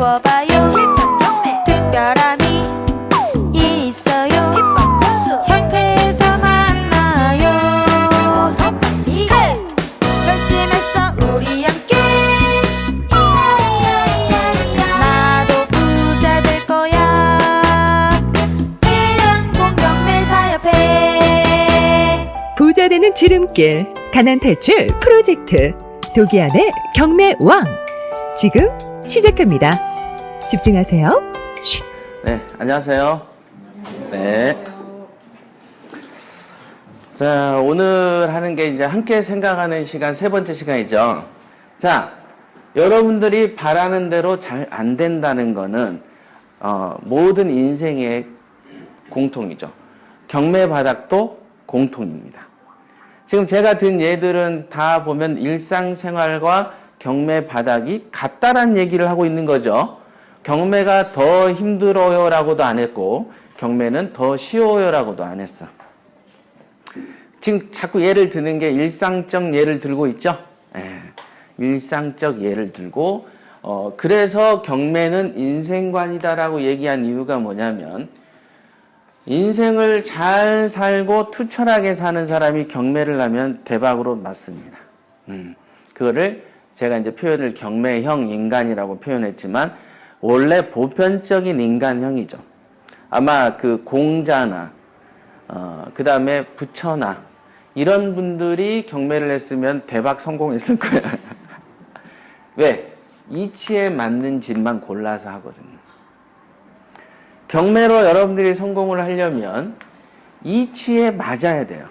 배워봐요. 실전 경매 특별함이 있어요. 기법 전수 협회에서 만나요. 어서 빨리 가. 결심했어 우리 함께. 나도 부자 될 거야. 대한공경매사협회. 부자 되는 지름길, 가난 탈출 프로젝트 도기안의 경매왕 지금 시작합니다. 집중하세요. 쉿. 네, 안녕하세요. 네. 자, 오늘 하는 게 이제 함께 생각하는 시간 세 번째 시간이죠. 자, 여러분들이 바라는 대로 잘 안 된다는 거는 모든 인생의 공통이죠. 경매 바닥도 공통입니다. 지금 제가 든 예들은 다 보면 일상생활과 경매 바닥이 같다란 얘기를 하고 있는 거죠. 경매가 더 힘들어요 라고도 안 했고 경매는 더 쉬워요 라고도 안 했어. 지금 자꾸 예를 드는 게 일상적 예를 들고 있죠. 일상적 예를 들고 그래서 경매는 인생관이다 라고 얘기한 이유가 뭐냐면 인생을 잘 살고 투철하게 사는 사람이 경매를 하면 대박으로 맞습니다. 그거를 제가 이제 표현을 경매형 인간이라고 표현했지만 원래 보편적인 인간형이죠. 아마 그 공자나 그 다음에 부처나 이런 분들이 경매를 했으면 대박 성공했을 거예요. 왜? 이치에 맞는 집만 골라서 하거든요. 경매로 여러분들이 성공을 하려면 이치에 맞아야 돼요.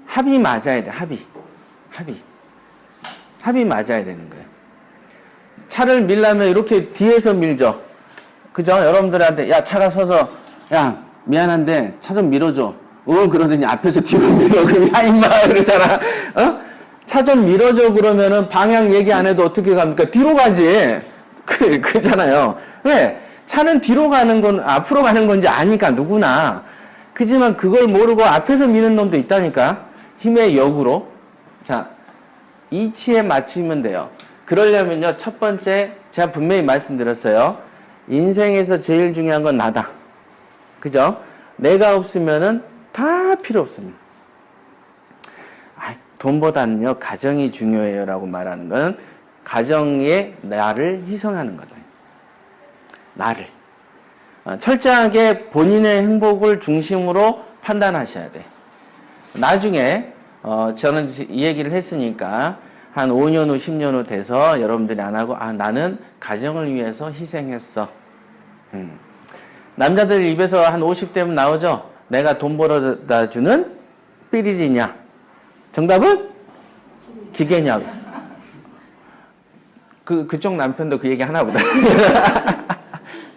합이 맞아야 돼. 합이 맞아야 되는 거예요. 차를 밀려면 이렇게 뒤에서 밀죠. 그죠? 여러분들한테 야 차가 서서 야 미안한데 차 좀 밀어줘. 그러더니 앞에서 뒤로 밀어. 그럼 야 임마 그러잖아. 차 좀 밀어줘 그러면은 방향 얘기 안 해도 어떻게 갑니까? 뒤로 가지. 그잖아요. 왜? 차는 뒤로 가는 건 앞으로 가는 건지 아니까 누구나. 그지만 그걸 모르고 앞에서 미는 놈도 있다니까. 힘의 역으로. 자, 이치에 맞추면 돼요. 그러려면요, 첫 번째, 제가 분명히 말씀드렸어요. 인생에서 제일 중요한 건 나다. 그죠? 내가 없으면은 다 필요 없습니다. 돈보다는요, 가정이 중요해요. 라고 말하는 건 가정에 나를 희생하는 거다. 나를. 철저하게 본인의 행복을 중심으로 판단하셔야 돼. 나중에, 저는 이 얘기를 했으니까 한 5년 후, 10년 후 돼서 여러분들이 안 하고, 나는 가정을 위해서 희생했어. 남자들 입에서 한 50대면 나오죠? 내가 돈 벌어다 주는 삐리리냐? 정답은? 기계냐고. 그쪽 남편도 그 얘기 하나 보다.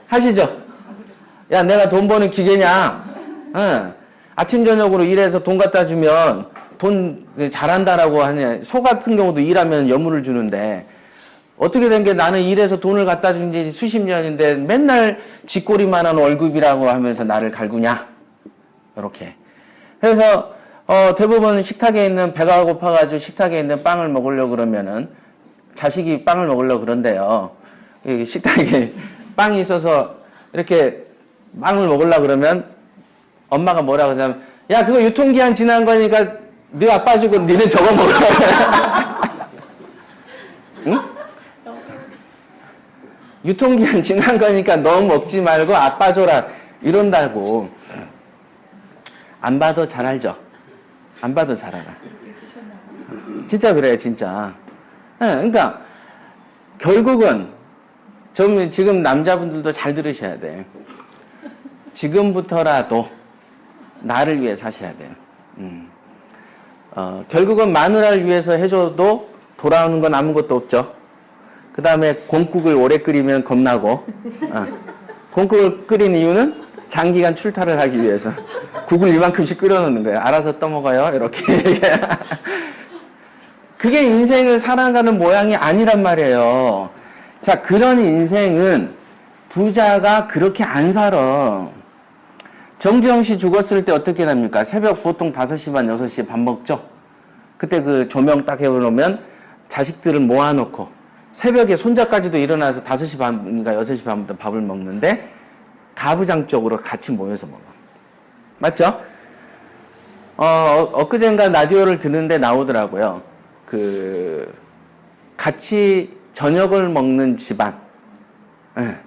하시죠? 야, 내가 돈 버는 기계냐? 아침, 저녁으로 일해서 돈 갖다 주면 돈 잘한다라고 하냐. 소 같은 경우도 일하면 여물을 주는데 어떻게 된 게 나는 일해서 돈을 갖다 준 지 수십 년인데 맨날 쥐꼬리만한 월급이라고 하면서 나를 갈구냐? 이렇게. 그래서 대부분 식탁에 있는 배가 고파가지고 식탁에 있는 빵을 먹으려고 그러면은 자식이 빵을 먹으려고 그런데요. 식탁에 빵이 있어서 이렇게 빵을 먹으려고 그러면 엄마가 뭐라고 하냐면 야 그거 유통기한 지난 거니까 네 아빠 주고 니네 저거 먹어. 응? 유통기한 지난 거니까 너 먹지 말고 아빠 줘라 이런다고. 안 봐도 잘 알죠? 안 봐도 잘 알아. 진짜 그래요, 진짜. 그러니까 결국은 지금 남자분들도 잘 들으셔야 돼. 지금부터라도 나를 위해 사셔야 돼요. 결국은 마누라를 위해서 해줘도 돌아오는 건 아무것도 없죠. 그 다음에 곰국을 오래 끓이면 겁나고, 곰국을 끓인 이유는 장기간 출타를 하기 위해서. 국을 이만큼씩 끓여놓는 거예요. 알아서 떠먹어요. 이렇게. 그게 인생을 살아가는 모양이 아니란 말이에요. 자, 그런 인생은 부자가 그렇게 안 살아. 정주영 씨 죽었을 때 어떻게 합니까? 새벽 보통 5시 반, 6시에 밥 먹죠? 그때 그 조명 딱 해놓으면 자식들을 모아놓고 새벽에 손자까지도 일어나서 5시 반인가 6시 반부터 밥을 먹는데 가부장적으로 같이 모여서 먹어. 맞죠? 엊그젠가 라디오를 듣는데 나오더라고요. 같이 저녁을 먹는 집안. 예.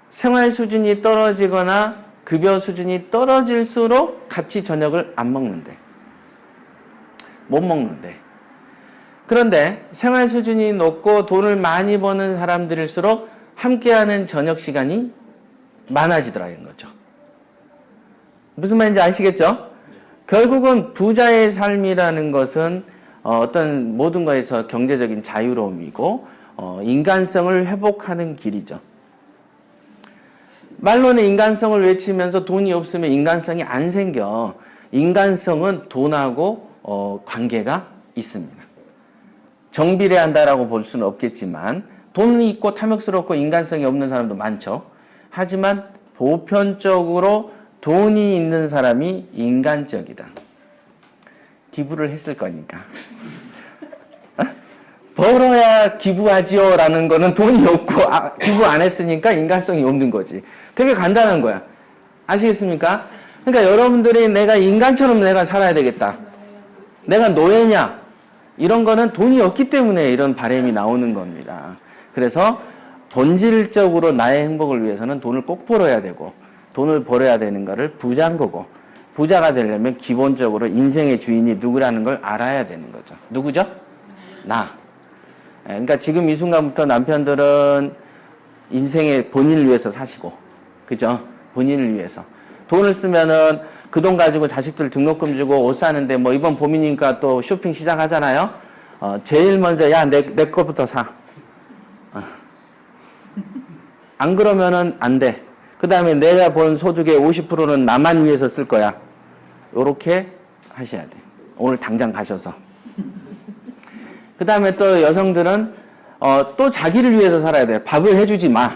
생활 수준이 떨어지거나 급여 수준이 떨어질수록 같이 저녁을 안 먹는데. 못 먹는데. 그런데 생활 수준이 높고 돈을 많이 버는 사람들일수록 함께하는 저녁 시간이 많아지더라는 거죠. 무슨 말인지 아시겠죠? 결국은 부자의 삶이라는 것은 어떤 모든 것에서 경제적인 자유로움이고 인간성을 회복하는 길이죠. 말로는 인간성을 외치면서 돈이 없으면 인간성이 안 생겨. 인간성은 돈하고 관계가 있습니다. 정비례한다라고 볼 수는 없겠지만 돈이 있고 탐욕스럽고 인간성이 없는 사람도 많죠. 하지만 보편적으로 돈이 있는 사람이 인간적이다. 기부를 했을 거니까. 벌어야 기부하지요 라는 거는 돈이 없고 기부 안 했으니까 인간성이 없는 거지. 되게 간단한 거야. 아시겠습니까? 그러니까 여러분들이 내가 인간처럼 내가 살아야 되겠다. 내가 노예냐? 이런 거는 돈이 없기 때문에 이런 바람이 나오는 겁니다. 그래서 본질적으로 나의 행복을 위해서는 돈을 꼭 벌어야 되고 돈을 벌어야 되는 거를 부자인 거고 부자가 되려면 기본적으로 인생의 주인이 누구라는 걸 알아야 되는 거죠. 누구죠? 나. 그러니까 지금 이 순간부터 남편들은 인생의 본인을 위해서 사시고 그죠? 본인을 위해서 돈을 쓰면은 그 돈 가지고 자식들 등록금 주고 옷 사는데 뭐 이번 봄이니까 또 쇼핑 시작하잖아요. 제일 먼저 야 내 거부터 사. 안 그러면은 안 돼. 그 다음에 내가 번 소득의 50%는 나만 위해서 쓸 거야. 요렇게 하셔야 돼. 오늘 당장 가셔서. 그 다음에 또 여성들은 또 자기를 위해서 살아야 돼. 밥을 해주지 마.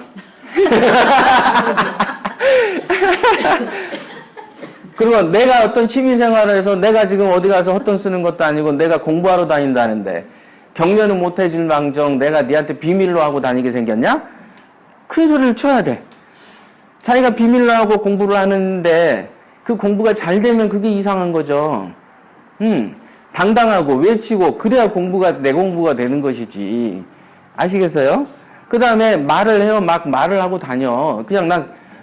그리고 내가 어떤 취미생활을 해서 내가 지금 어디 가서 헛돈 쓰는 것도 아니고 내가 공부하러 다닌다는데 격려는 못 해줄 망정 내가 니한테 비밀로 하고 다니게 생겼냐? 큰 소리를 쳐야 돼. 자기가 비밀로 하고 공부를 하는데 그 공부가 잘 되면 그게 이상한 거죠. 당당하고 외치고 그래야 내 공부가 되는 것이지. 아시겠어요? 그 다음에 말을 해요. 막 말을 하고 다녀. 그냥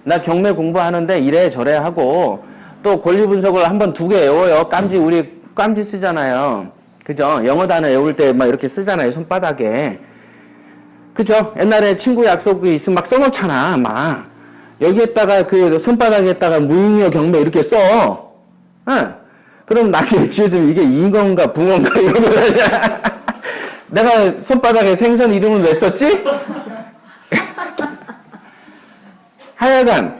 나 경매 공부하는데 이래 저래 하고 또 권리 분석을 한번 2개 외워요. 우리 깜지 쓰잖아요. 그죠? 영어 단어 외울 때 막 이렇게 쓰잖아요. 손바닥에. 그죠? 옛날에 친구 약속이 있으면 막 써놓잖아. 막. 여기에다가 그 손바닥에다가 무잉여 경매 이렇게 써. 응. 그럼 나중에 지어주면 이게 잉어인가 붕어인가 이러고 내가 손바닥에 생선 이름을 왜 썼지? 하여간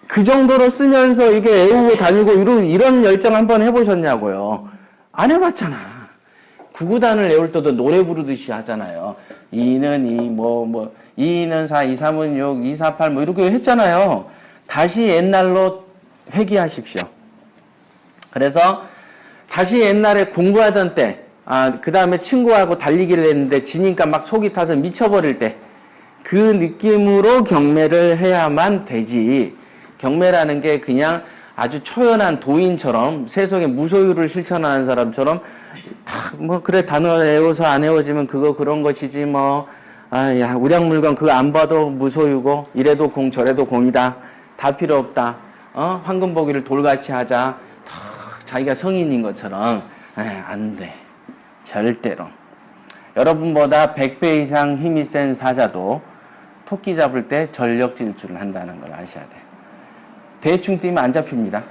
그 정도로 쓰면서 이게 외우고 다니고 이런 열정 한번 해보셨냐고요. 안 해봤잖아. 구구단을 외울 때도 노래 부르듯이 하잖아요. 2는 2, 2는 4, 2, 3은 6, 2, 4, 8 이렇게 했잖아요. 다시 옛날로 회귀하십시오. 그래서 다시 옛날에 공부하던 때, 그 다음에 친구하고 달리기를 했는데 지니까 막 속이 타서 미쳐버릴 때, 그 느낌으로 경매를 해야만 되지. 경매라는 게 그냥 아주 초연한 도인처럼 세속의 무소유를 실천하는 사람처럼 그래 단어 외워서 안 외워지면 그런 것이지 야 우량 물건 그거 안 봐도 무소유고 이래도 공 저래도 공이다. 다 필요 없다. 황금 보기를 돌같이 하자. 자기가 성인인 것처럼 안 돼. 절대로. 여러분보다 100배 이상 힘이 센 사자도 토끼 잡을 때 전력 질주를 한다는 걸 아셔야 돼. 대충 뛰면 안 잡힙니다.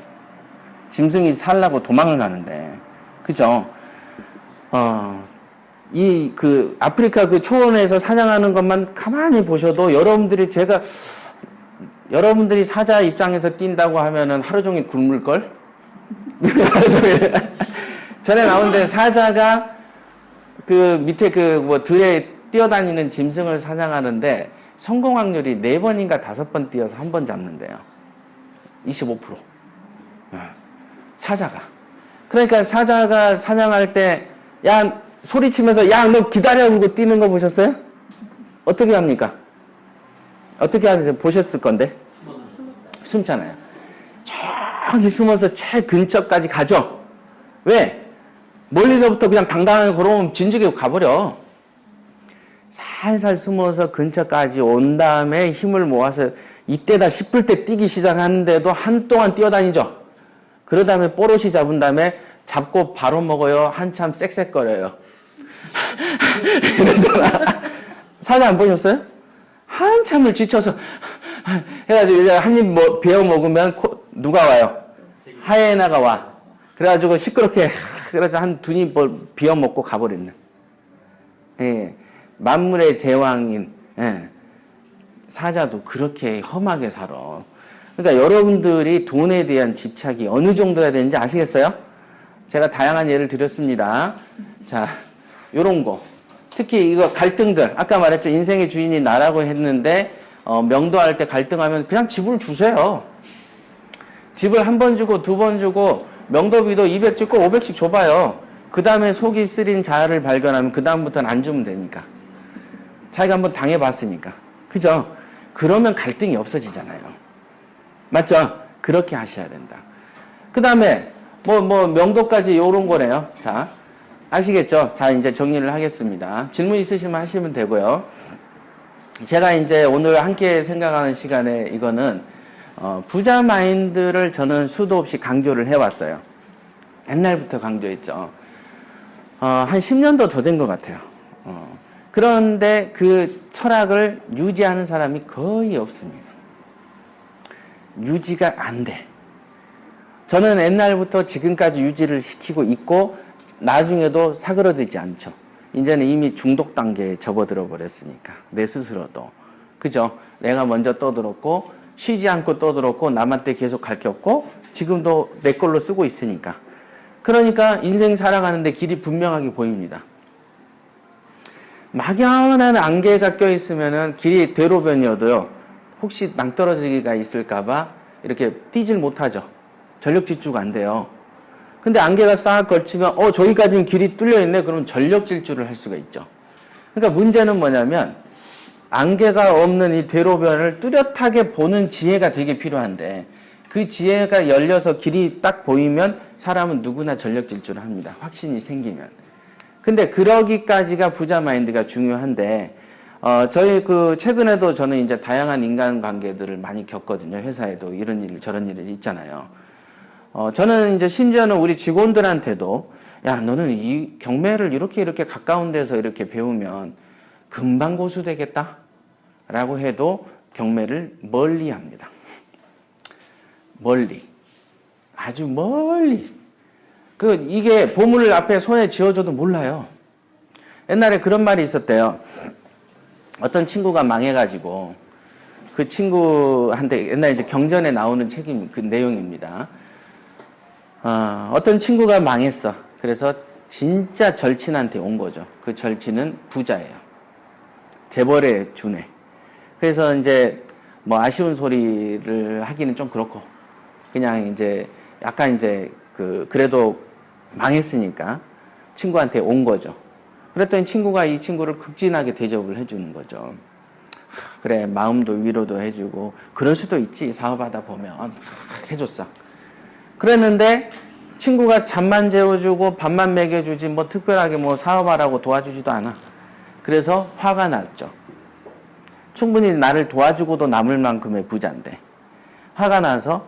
짐승이 살라고 도망을 가는데. 그죠? 아프리카 그 초원에서 사냥하는 것만 가만히 보셔도 여러분들이 사자 입장에서 뛴다고 하면은 하루 종일 굶을걸? 전에 나오는데 사자가 그 밑에 들에 뛰어다니는 짐승을 사냥하는데 성공 확률이 4번인가 5번 뛰어서 1번 잡는데요. 25%. 사자가. 그러니까 사자가 사냥할 때, 소리치면서, 너 기다려! 그러고 뛰는 거 보셨어요? 어떻게 합니까? 어떻게 하세요? 보셨을 건데? 숨잖아요. 저기 숨어서 차 근처까지 가죠? 왜? 멀리서부터 그냥 당당하게 걸어오면 진즉에 가버려. 살살 숨어서 근처까지 온 다음에 힘을 모아서 이때다 싶을 때 뛰기 시작하는데도 한동안 뛰어다니죠. 그러 다음에 뽀롯이 잡은 다음에 잡고 바로 먹어요. 한참 쌕쌕거려요. 이러잖아. 사자 안 보셨어요? 한참을 지쳐서 해가지고 이제 한 입 베어 먹으면 누가 와요? 하이에나가 와. 그래가지고 시끄럽게 그래서 한 두 입 비어 먹고 가버렸네. 예, 만물의 제왕인 사자도 그렇게 험하게 살아. 그러니까 여러분들이 돈에 대한 집착이 어느 정도야 되는지 아시겠어요? 제가 다양한 예를 드렸습니다. 자, 요런 거. 특히 이거 갈등들. 아까 말했죠. 인생의 주인이 나라고 했는데, 명도할 때 갈등하면 그냥 집을 주세요. 집을 한 번 주고, 두 번 주고, 명도비도 200 찍고 500씩 줘봐요. 그 다음에 속이 쓰린 자아를 발견하면 그 다음부터는 안 주면 되니까. 자기가 한번 당해봤으니까. 그죠? 그러면 갈등이 없어지잖아요. 맞죠? 그렇게 하셔야 된다. 그 다음에, 명도까지 요런 거네요. 자, 아시겠죠? 자, 이제 정리를 하겠습니다. 질문 있으시면 하시면 되고요. 제가 이제 오늘 함께 생각하는 시간에 이거는, 부자 마인드를 저는 수도 없이 강조를 해왔어요. 옛날부터 강조했죠. 한 10년도 더 된 것 같아요. 그런데 그 철학을 유지하는 사람이 거의 없습니다. 유지가 안 돼. 저는 옛날부터 지금까지 유지를 시키고 있고 나중에도 사그러들지 않죠. 이제는 이미 중독 단계에 접어들어 버렸으니까 내 스스로도. 그죠? 내가 먼저 떠들었고 쉬지 않고 떠들었고 남한테 계속 가르쳤고 지금도 내 걸로 쓰고 있으니까. 그러니까 인생 살아가는데 길이 분명하게 보입니다. 막연한 안개가 껴있으면은 길이 대로변이어도요. 혹시 낭떠러지기가 있을까봐 이렇게 뛰질 못하죠. 전력 질주가 안 돼요. 근데 안개가 싹 걸치면 저기까지는 길이 뚫려있네. 그러면 전력 질주를 할 수가 있죠. 그러니까 문제는 뭐냐면 안개가 없는 이 대로변을 뚜렷하게 보는 지혜가 되게 필요한데 그 지혜가 열려서 길이 딱 보이면 사람은 누구나 전력 질주를 합니다. 확신이 생기면. 근데 그러기까지가 부자 마인드가 중요한데 저희 최근에도 저는 이제 다양한 인간 관계들을 많이 겪거든요. 회사에도 이런 일, 저런 일이 있잖아요. 저는 이제 심지어는 우리 직원들한테도 야, 너는 이 경매를 이렇게 가까운 데서 이렇게 배우면 금방 고수 되겠다. 라고 해도 경매를 멀리 합니다. 멀리. 아주 멀리. 이게 보물 앞에 손에 쥐어줘도 몰라요. 옛날에 그런 말이 있었대요. 어떤 친구가 망해가지고 그 친구한테 옛날에 이제 경전에 나오는 책임 그 내용입니다. 어떤 친구가 망했어. 그래서 진짜 절친한테 온 거죠. 그 절친은 부자예요. 재벌의 주네. 그래서 이제 아쉬운 소리를 하기는 좀 그렇고 그냥 이제 약간 이제 그래도 망했으니까 친구한테 온 거죠. 그랬더니 친구가 이 친구를 극진하게 대접을 해주는 거죠. 그래, 마음도 위로도 해주고 그럴 수도 있지, 사업하다 보면. 해줬어. 그랬는데 친구가 잠만 재워주고 밥만 먹여주지 특별하게 사업하라고 도와주지도 않아. 그래서 화가 났죠. 충분히 나를 도와주고도 남을 만큼의 부자인데 화가 나서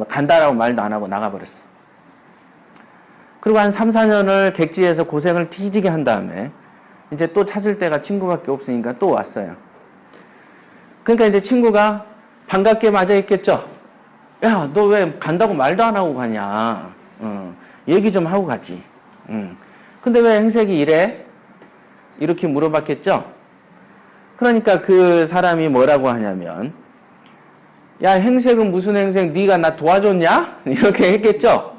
간다라고 말도 안 하고 나가버렸어. 그리고 한 3, 4년을 객지에서 고생을 뒤지게 한 다음에 이제 또 찾을 때가 친구밖에 없으니까 또 왔어요. 그러니까 이제 친구가 반갑게 맞아있겠죠. 야, 너 왜 간다고 말도 안 하고 가냐. 얘기 좀 하고 가지. 근데 왜 행색이 이래? 이렇게 물어봤겠죠. 그러니까 그 사람이 뭐라고 하냐면 야, 행색은 무슨 행색? 네가 나 도와줬냐? 이렇게 했겠죠.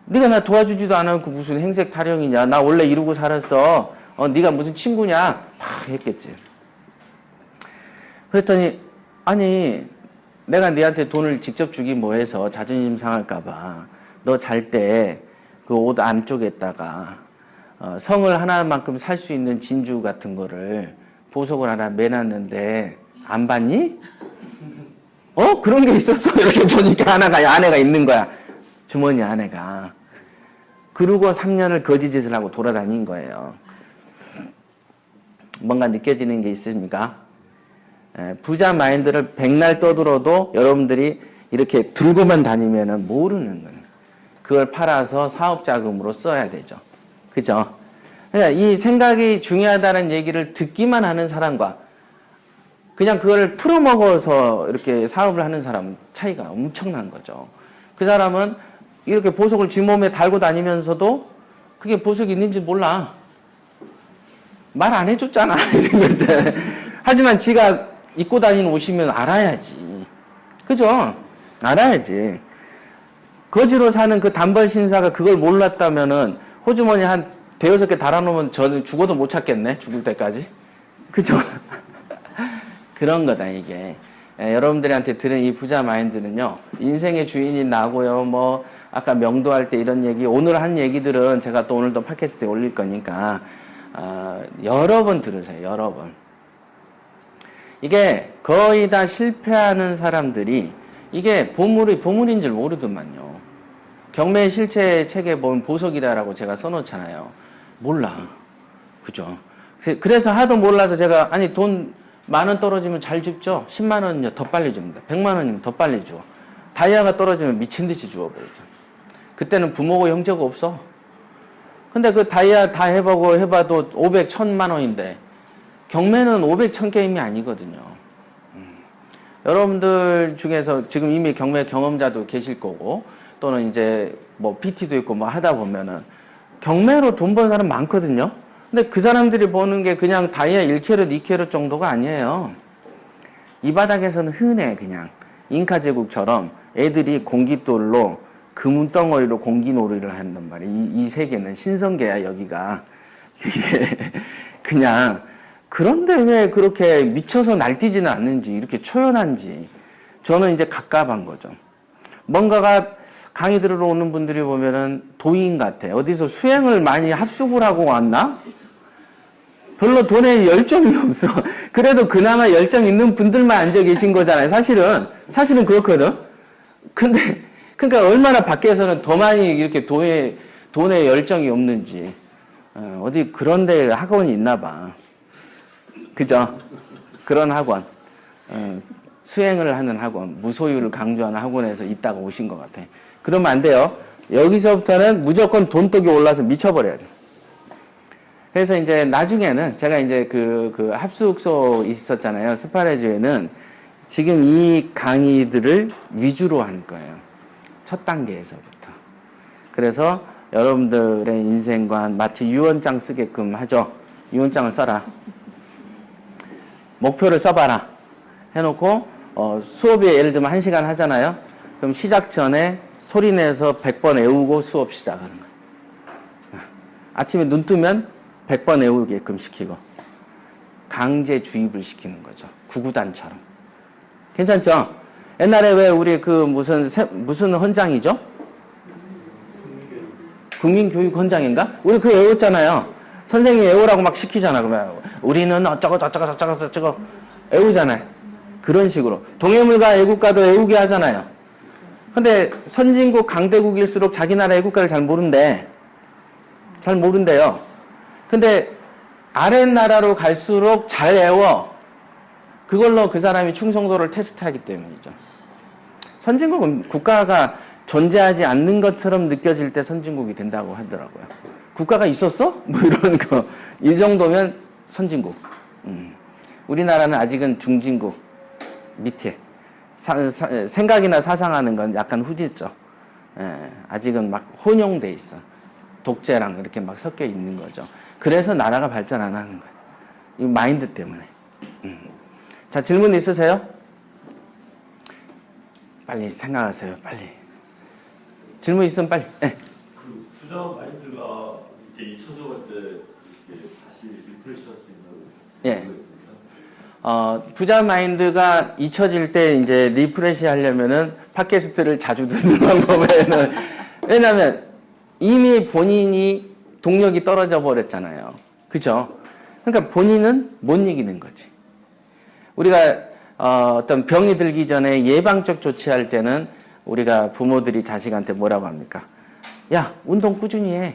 네가 나 도와주지도 않았고 무슨 행색 타령이냐. 나 원래 이러고 살았어. 네가 무슨 친구냐. 막 했겠지. 그랬더니 아니 내가 네한테 돈을 직접 주기 뭐해서 자존심 상할까봐 너 잘 때 그 옷 안쪽에다가 성을 하나만큼 살 수 있는 진주 같은 거를 보석을 하나 매놨는데 안 봤니? 그런 게 있었어. 이렇게 보니까 아내가 있는 거야. 주머니 아내가. 그러고 3년을 거지짓을 하고 돌아다닌 거예요. 뭔가 느껴지는 게 있습니까? 부자 마인드를 백날 떠들어도 여러분들이 이렇게 들고만 다니면은 모르는 거예요. 그걸 팔아서 사업 자금으로 써야 되죠. 그죠? 그러니까 이 생각이 중요하다는 얘기를 듣기만 하는 사람과 그냥 그걸 풀어먹어서 이렇게 사업을 하는 사람은 차이가 엄청난 거죠. 그 사람은 이렇게 보석을 지 몸에 달고 다니면서도 그게 보석이 있는지 몰라. 말 안 해줬잖아. 이런 거죠. 하지만 지가 입고 다니는 옷이면 알아야지. 그죠? 알아야지. 거지로 사는 그 단벌 신사가 그걸 몰랐다면은 호주머니 한 대여섯 개 달아놓으면 저는 죽어도 못 찾겠네. 죽을 때까지. 그죠? 그런 거다, 이게. 여러분들한테 들은 이 부자 마인드는요, 인생의 주인이 나고요, 뭐, 아까 명도할 때 이런 얘기, 오늘 한 얘기들은 제가 또 오늘도 팟캐스트에 올릴 거니까, 여러 번 들으세요, 여러 번. 이게 거의 다 실패하는 사람들이 이게 보물인 줄 모르더만요. 경매 실체 책에 보면 보석이다라고 제가 써놓잖아요. 몰라. 그죠? 그래서 하도 몰라서 제가, 아니, 돈 10,000원 떨어지면 잘 줍죠? 10만 원이요, 더 빨리 줍니다. 100만 원이면 더 빨리 줘. 다이아가 떨어지면 미친 듯이 주워버리죠. 그때는 부모고 형제가 없어. 근데 그 다이아 다 해봐도 500, 1000만 원인데, 경매는 500, 1000 게임이 아니거든요. 여러분들 중에서 지금 이미 경매 경험자도 계실 거고, 또는 이제 뭐 PT도 있고 뭐 하다 보면은, 경매로 돈 번 사람 많거든요. 근데 그 사람들이 보는 게 그냥 다이아 1캐럿, 2캐럿 정도가 아니에요. 이 바닥에서는 흔해, 그냥. 잉카 제국처럼 애들이 공깃돌로 금덩어리로 공기놀이를 한단 말이에요. 이 세계는 신성계야, 여기가. 이게 그냥. 그런데 왜 그렇게 미쳐서 날뛰지는 않는지, 이렇게 초연한지. 저는 이제 갑갑한 거죠. 뭔가가 강의 들으러 오는 분들이 보면은 도인 같아. 어디서 수행을 많이 합숙을 하고 왔나? 별로 돈에 열정이 없어. 그래도 그나마 열정 있는 분들만 앉아 계신 거잖아요. 사실은 그렇거든. 근데, 그러니까 얼마나 밖에서는 더 많이 이렇게 돈에 열정이 없는지. 어디 그런 데 학원이 있나 봐. 그죠? 그런 학원. 수행을 하는 학원. 무소유를 강조하는 학원에서 있다가 오신 것 같아. 그러면 안 돼요. 여기서부터는 무조건 돈독이 올라서 미쳐버려야 돼. 그래서 이제 나중에는 제가 이제 그 합숙소 있었잖아요. 스파레주에는 지금 이 강의들을 위주로 할 거예요. 첫 단계에서부터. 그래서 여러분들의 인생관 마치 유언장 쓰게끔 하죠. 유언장을 써라. 목표를 써봐라. 해놓고 수업이 예를 들면 1시간 하잖아요. 그럼 시작 전에 소리내서 100번 외우고 수업 시작하는 거예요. 아침에 눈 뜨면 100번 외우게끔 시키고 강제 주입을 시키는 거죠. 구구단처럼. 괜찮죠? 옛날에 왜 우리 그 무슨 헌장이죠? 국민교육헌장인가? 우리 그거 외웠잖아요. 선생님이 외우라고 막 시키잖아. 그러면 우리는 어쩌고 외우잖아요. 그런 식으로. 동해물과 애국가도 외우게 하잖아요. 근데 선진국 강대국일수록 자기 나라 애국가를 잘 모른대요. 근데 아랫나라로 갈수록 잘 외워. 그걸로 그 사람이 충성도를 테스트하기 때문이죠. 선진국은 국가가 존재하지 않는 것처럼 느껴질 때 선진국이 된다고 하더라고요. 국가가 있었어? 뭐 이런 거. 이 정도면 선진국. 우리나라는 아직은 중진국 밑에. 생각이나 사상하는 건 약간 후지죠. 아직은 막 혼용돼 있어. 독재랑 이렇게 막 섞여 있는 거죠. 그래서 나라가 발전 안 하는 거예요. 이 마인드 때문에. 자, 질문 있으세요? 빨리 생각하세요. 빨리. 질문 있으면 빨리. 네. 그 부자 마인드가 이제 잊혀져갈 때 이렇게 다시 리프레시할 수 있는 예. 방법이 있습니다. 부자 마인드가 잊혀질 때 이제 리프레시 하려면은 팟캐스트를 자주 듣는 방법에는 왜냐면 이미 본인이 동력이 떨어져 버렸잖아요. 그죠? 그러니까 본인은 못 이기는 거지. 우리가 어떤 병이 들기 전에 예방적 조치할 때는 우리가 부모들이 자식한테 뭐라고 합니까? 야, 운동 꾸준히 해.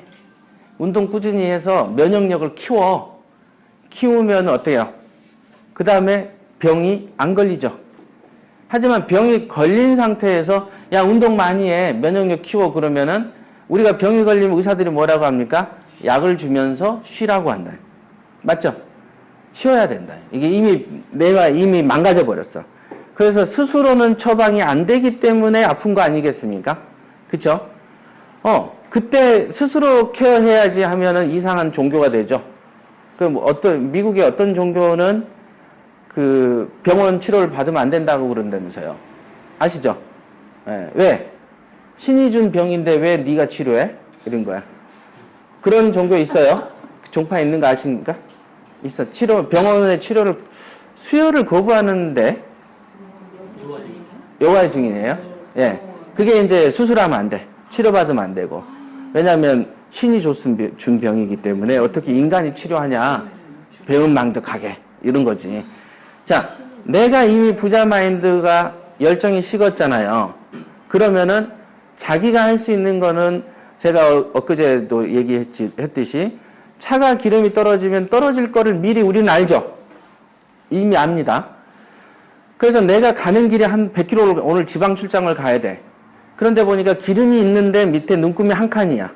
운동 꾸준히 해서 면역력을 키워. 키우면 어때요? 그 다음에 병이 안 걸리죠. 하지만 병이 걸린 상태에서 야, 운동 많이 해. 면역력 키워. 그러면은 우리가 병이 걸리면 의사들이 뭐라고 합니까? 약을 주면서 쉬라고 한다. 맞죠? 쉬어야 된다. 이게 내가 이미 망가져 버렸어. 그래서 스스로는 처방이 안 되기 때문에 아픈 거 아니겠습니까? 그쵸? 그때 스스로 케어해야지 하면은 이상한 종교가 되죠. 미국의 어떤 종교는 그 병원 치료를 받으면 안 된다고 그런다면서요. 아시죠? 예, 왜? 신이 준 병인데 왜 네가 치료해? 이런 거야. 그런 종교 있어요? 종파 있는 거 아십니까? 있어. 병원의 수혈을 거부하는데, 요가의 증인이에요? 예. 그게 이제 수술하면 안 돼. 치료받으면 안 되고. 왜냐하면 신이 준 병이기 때문에 어떻게 인간이 치료하냐. 배은망덕하게. 이런 거지. 자, 내가 이미 부자 마인드가 열정이 식었잖아요. 그러면은 자기가 할 수 있는 거는 제가 엊그제도 얘기했듯이 차가 기름이 떨어지면 떨어질 거를 미리 우리는 알죠. 이미 압니다. 그래서 내가 가는 길에 한 100km를 오늘 지방 출장을 가야 돼. 그런데 보니까 기름이 있는데 밑에 눈금이 한 칸이야.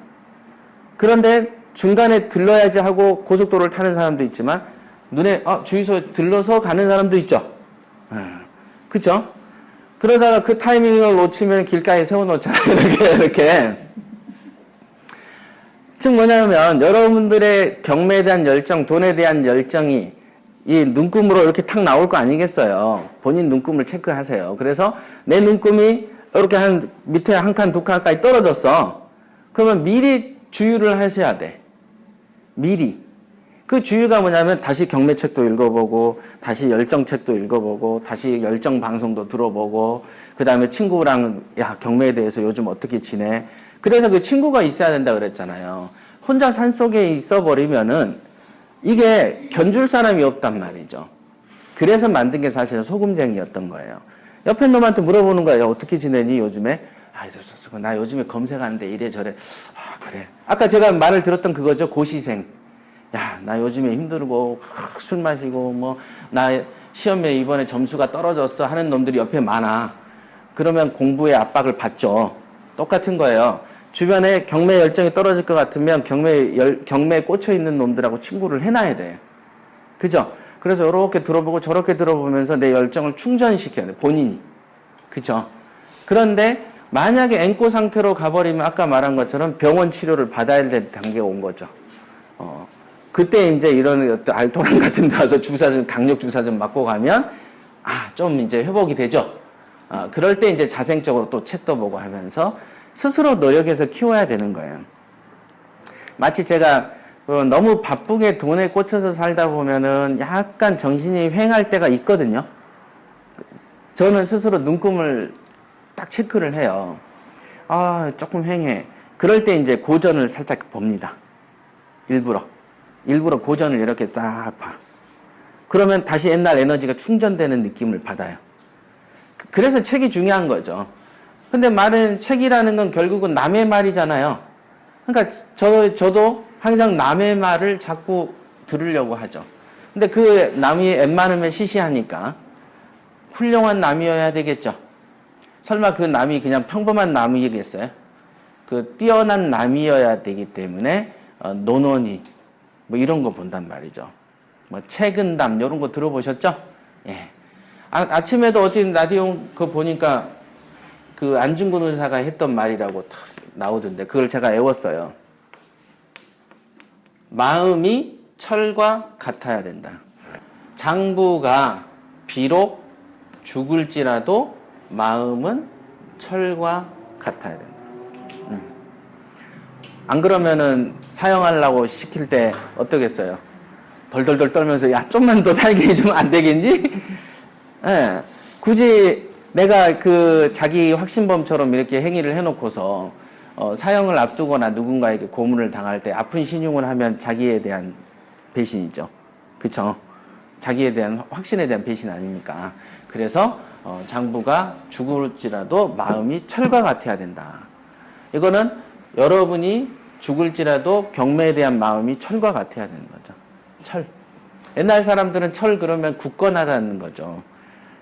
그런데 중간에 들러야지 하고 고속도로를 타는 사람도 있지만 눈에 주유소에 들러서 가는 사람도 있죠. 그쵸? 그러다가 그 타이밍을 놓치면 길가에 세워놓잖아요. 이렇게. 즉 뭐냐면 여러분들의 경매에 대한 열정, 돈에 대한 열정이 이 눈금으로 이렇게 탁 나올 거 아니겠어요. 본인 눈금을 체크하세요. 그래서 내 눈금이 이렇게 밑에 한 칸, 두 칸까지 떨어졌어. 그러면 미리 주유를 하셔야 돼. 미리. 그 주유가 뭐냐면 다시 경매책도 읽어보고 다시 열정책도 읽어보고 다시 열정 방송도 들어보고 그 다음에 친구랑 야, 경매에 대해서 요즘 어떻게 지내? 그래서 그 친구가 있어야 된다 그랬잖아요. 혼자 산속에 있어버리면은 이게 견줄 사람이 없단 말이죠. 그래서 만든 게 사실은 소금쟁이였던 거예요. 옆에 놈한테 물어보는 거예요. 어떻게 지내니 요즘에? 나 요즘에 검색하는데 이래 저래. 그래. 아까 제가 말을 들었던 그거죠. 고시생. 야, 나 요즘에 힘들고 술 마시고 나 시험에 이번에 점수가 떨어졌어 하는 놈들이 옆에 많아. 그러면 공부에 압박을 받죠. 똑같은 거예요. 주변에 경매 열정이 떨어질 것 같으면 경매에 꽂혀 있는 놈들하고 친구를 해놔야 돼. 그죠? 그래서 이렇게 들어보고 저렇게 들어보면서 내 열정을 충전시켜야 돼. 본인이. 그죠? 그런데 만약에 앵꼬 상태로 가버리면 아까 말한 것처럼 병원 치료를 받아야 될 단계가 온 거죠. 그때 이제 이런 어떤 알토란 같은 데 와서 강력 주사 좀 맞고 가면, 좀 이제 회복이 되죠. 그럴 때 이제 자생적으로 또 책도 보고 하면서 스스로 노력해서 키워야 되는 거예요. 마치 제가 너무 바쁘게 돈에 꽂혀서 살다 보면은 약간 정신이 휑할 때가 있거든요. 저는 스스로 눈금을 딱 체크를 해요. 조금 휑해. 그럴 때 이제 고전을 살짝 봅니다. 일부러 고전을 이렇게 딱 봐. 그러면 다시 옛날 에너지가 충전되는 느낌을 받아요. 그래서 책이 중요한 거죠. 근데 책이라는 건 결국은 남의 말이잖아요. 그러니까 저도 항상 남의 말을 자꾸 들으려고 하죠. 근데 그 남이 웬만하면 시시하니까 훌륭한 남이어야 되겠죠. 설마 그 남이 그냥 평범한 남이겠어요? 그 뛰어난 남이어야 되기 때문에 논어니 이런 거 본단 말이죠. 책은담 이런 거 들어보셨죠? 예. 아침에도 어디 라디오 그거 보니까 그 안중근 의사가 했던 말이라고 탁 나오던데 그걸 제가 외웠어요. 마음이 철과 같아야 된다. 장부가 비록 죽을지라도 마음은 철과 같아야 된다. 안 그러면은 사형하려고 시킬 때 어떠겠어요? 덜덜덜 떨면서 야 좀만 더 살게 해주면 안 되겠니? 예. 굳이 내가 그 자기 확신범처럼 이렇게 행위를 해놓고서 사형을 앞두거나 누군가에게 고문을 당할 때 아픈 신용을 하면 자기에 대한 배신이죠. 그쵸? 자기에 대한 확신에 대한 배신 아닙니까? 그래서 장부가 죽을지라도 마음이 철과 같아야 된다. 이거는 여러분이 죽을지라도 경매에 대한 마음이 철과 같아야 되는 거죠. 철. 옛날 사람들은 철 그러면 굳건하다는 거죠.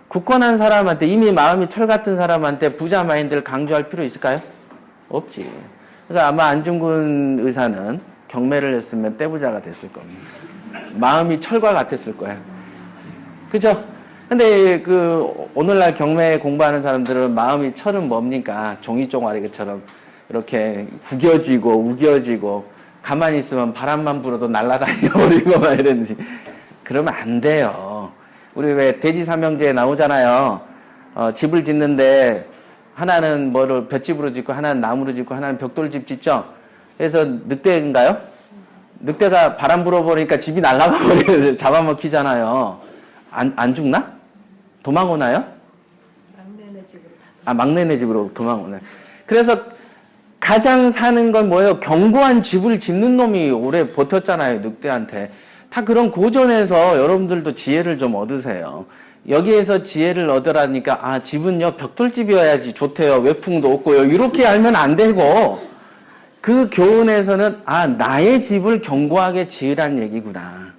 굳건한 사람한테, 이미 마음이 철 같은 사람한테 부자 마인드를 강조할 필요 있을까요? 없지. 그러니까 아마 안중근 의사는 경매를 했으면 떼부자가 됐을 겁니다. 마음이 철과 같았을 거야. 그죠? 근데 오늘날 경매 공부하는 사람들은 마음이 철은 뭡니까? 종이 쪼가리처럼 이렇게 구겨지고 우겨지고 가만히 있으면 바람만 불어도 날아다녀 버리고 막 이러는지. 그러면 안 돼요. 우리 왜 돼지 삼형제에 나오잖아요. 집을 짓는데 하나는 볏집으로 짓고 하나는 나무로 짓고 하나는 벽돌집 짓죠. 그래서 늑대인가요? 늑대가 바람 불어버리니까 집이 날아가 버려서 잡아먹히잖아요. 안 죽나? 도망오나요? 막내네 집으로 도망오네. 그래서 가장 사는 건 뭐예요? 견고한 집을 짓는 놈이 오래 버텼잖아요, 늑대한테. 다 그런 고전에서 여러분들도 지혜를 좀 얻으세요. 여기에서 지혜를 얻으라니까, 집은요, 벽돌집이어야지 좋대요. 외풍도 없고요. 이렇게 알면 안 되고, 그 교훈에서는, 나의 집을 견고하게 지으란 얘기구나.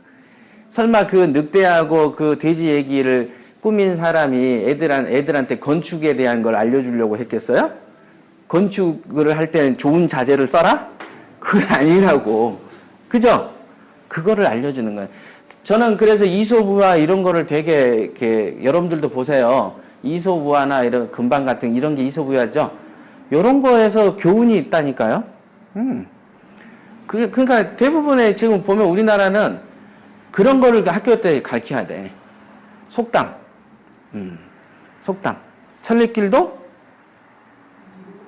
설마 그 늑대하고 그 돼지 얘기를 꾸민 사람이 애들한테 건축에 대한 걸 알려주려고 했겠어요? 건축을 할 때는 좋은 자재를 써라? 그게 아니라고. 그죠? 그거를 알려주는 거예요. 저는 그래서 이소부화 이런 거를 되게, 이렇게, 여러분들도 보세요. 이소부화나 이런 금방 같은 이런 게 이소부화죠? 이런 거에서 교훈이 있다니까요? 그러니까 대부분의 지금 보면 우리나라는 그런 거를 학교 때 가르쳐야 돼. 속담. 속담. 천리길도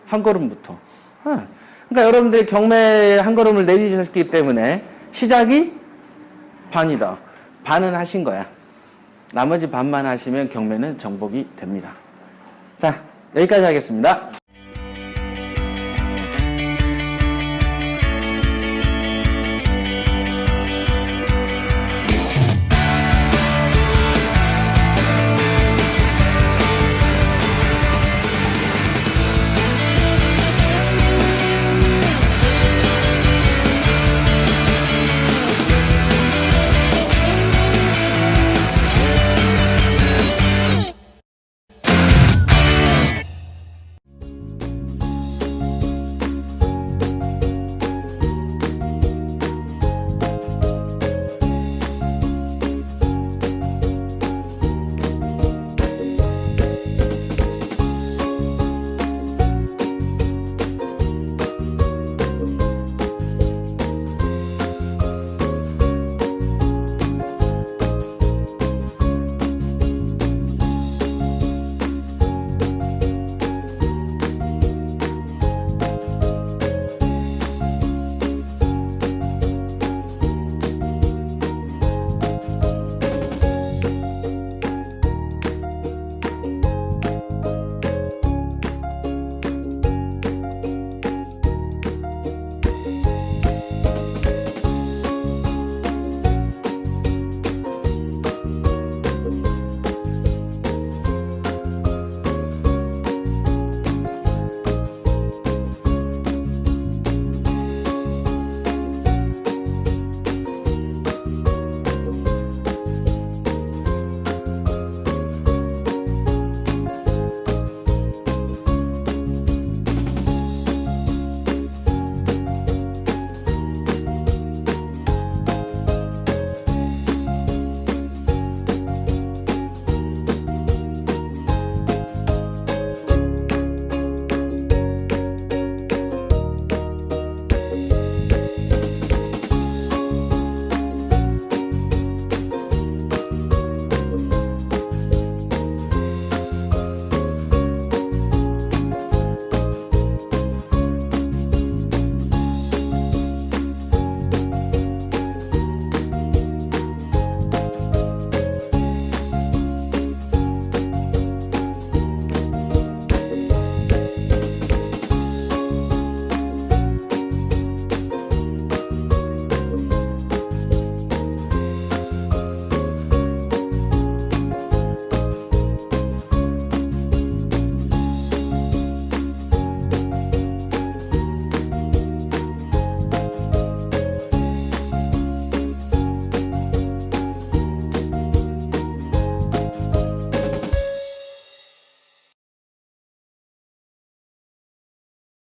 한 걸음부터. 그러니까 여러분들이 경매에 한 걸음을 내디셨기 때문에 시작이 반이다. 반은 하신 거야. 나머지 반만 하시면 경매는 정복이 됩니다. 자, 여기까지 하겠습니다.